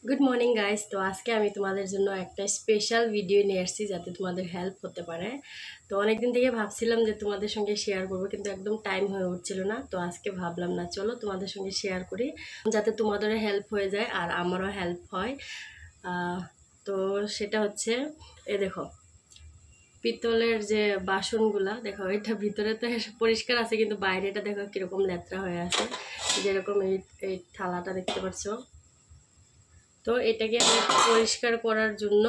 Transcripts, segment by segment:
Good morning guys. তো আজকে আমি তোমাদের জন্য একটা স্পেশাল ভিডিও নিয়ে আসছি যাতে তোমাদের হেল্প হতে পারে। তো অনেকদিন থেকে ভাবছিলাম যে তোমাদের সঙ্গে শেয়ার করবো, কিন্তু একদম টাইম হয়ে উঠছিল না। তো আজকে ভাবলাম না, চলো তোমাদের সঙ্গে শেয়ার করি যাতে তোমাদেরও হেল্প হয়ে যায় আর আমারও হেল্প হয়। তো সেটা হচ্ছে, এ দেখো পিতলের যে বাসনগুলা, দেখো এটা ভিতরে তো পরিষ্কার আছে কিন্তু বাইরেটা দেখো কিরকম লেত্রা হয়ে আছে। যেরকম এই থালাটা দেখতে পাচ্ছ। তো এটাকে আমি পরিষ্কার করার জন্য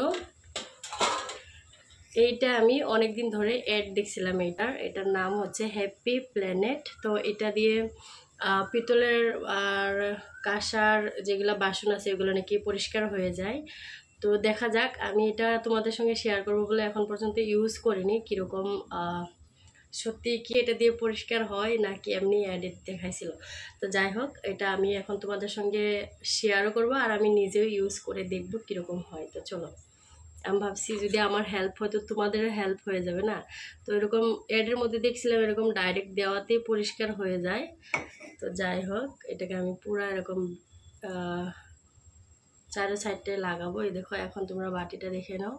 এইটা আমি অনেক দিন ধরে অ্যাড দেখছিলাম। এটার নাম হচ্ছে হ্যাপি প্ল্যানেট। তো এটা দিয়ে পিতলের আর কাঁসার যেগুলো বাসন আছে এগুলো নাকি পরিষ্কার হয়ে যায়। তো দেখা যাক, আমি এটা তোমাদের সঙ্গে শেয়ার করবো বলে এখন পর্যন্ত ইউজ করিনি। কীরকম সত্যি কি এটা দিয়ে পরিষ্কার হয় নাকি এমনি অ্যাডেড দেখাইছিল। তো যাই হোক, এটা আমি এখন তোমাদের সঙ্গে শেয়ারও করব আর আমি নিজেও ইউজ করে দেখব কীরকম হয়। তো চলো, আমি ভাবছি যদি আমার হেল্প হয় তো তোমাদেরও হেল্প হয়ে যাবে না। তো এরকম অ্যাডের মধ্যে দেখছিলাম এরকম ডাইরেক্ট দেওয়াতেই পরিষ্কার হয়ে যায়। তো যাই হোক, এটাকে আমি পুরো এরকম চারো সাইডটায় লাগাবো। এই দেখো, এখন তোমরা বাটিটা দেখে নাও,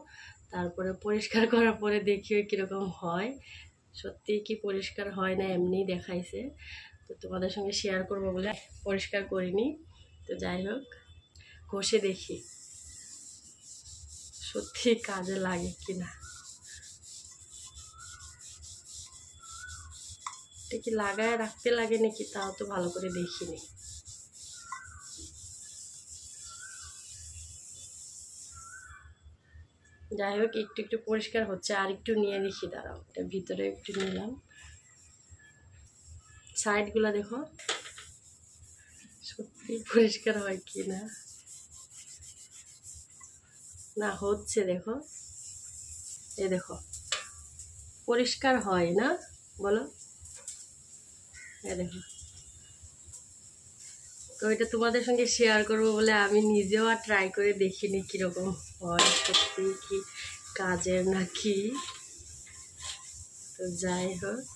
তারপরে পরিষ্কার করার পরে দেখিও কীরকম হয়। সত্যি কি পরিষ্কার হয় না এমনি দেখাইছে। তো তোমাদের সঙ্গে শেয়ার করবো বলে পরিষ্কার করিনি। তো যাই হোক, ঘষে দেখি সত্যি কাজে লাগে কিনা। এটা কি লাগায় রাখতে লাগে নাকি তাও তো ভালো করে দেখিনি। যাই হোক, একটু একটু পরিষ্কার হচ্ছে, আর একটু নিয়ে দেখি, দাঁড়াও এটা ভিতরে একটু নিলাম। সাইডগুলো দেখো সত্যি পরিষ্কার হয় কি না। না হচ্ছে, দেখো এ দেখো পরিষ্কার হয় না, বলো। এ দেখো, তো এটা তোমাদের সঙ্গে শেয়ার করবো বলে আমি নিজেও আর ট্রাই করে দেখিনি কীরকম হয়, সত্যি কি কাজের নাকি। তো যাই হোক,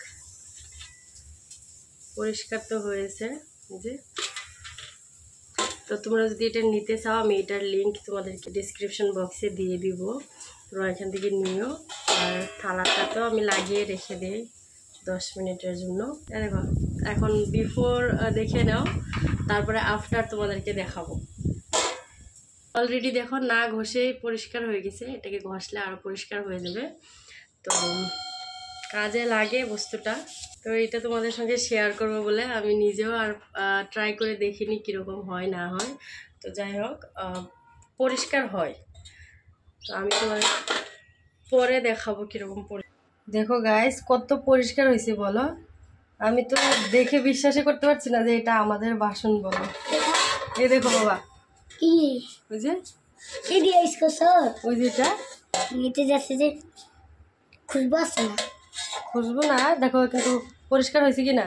পরিষ্কার তো হয়েছে যে। তো তোমরা যদি এটা নিতে চাও আমি এটার লিঙ্ক তোমাদেরকে ডিসক্রিপশন বক্সে দিয়ে দিব, তোমরা এখান থেকে নিও। আর থালাটা তো আমি লাগিয়ে রেখে দিই 10 মিনিটের জন্য। দেখো, এখন বিফোর দেখে নাও, তারপরে আফটার তোমাদেরকে দেখাবো। অলরেডি দেখো না ঘষেই পরিষ্কার হয়ে গেছে, এটাকে ঘষলে আরও পরিষ্কার হয়ে যাবে। তো কাজে লাগে বস্তুটা। তো এটা তোমাদের সঙ্গে শেয়ার করব বলে আমি নিজেও আর ট্রাই করে দেখিনি কীরকম হয় না হয়। তো যাই হোক, পরিষ্কার হয়। তো আমি তোমাদের পরে দেখাবো কীরকম দেখো গাইস কত পরিষ্কার হয়েছে বলো। আমি তো দেখে বিশ্বাসই করতে পারছি না যে এটা আমাদের বাসন বলো। এই দেখো বাবা, কি ওই যে কি দিয়ে इसको सर ওই যেটা নিতে যাচ্ছে যে খুশবু আছে না, খুশবু না, দেখো কিন্তু পরিষ্কার হয়েছে কি না।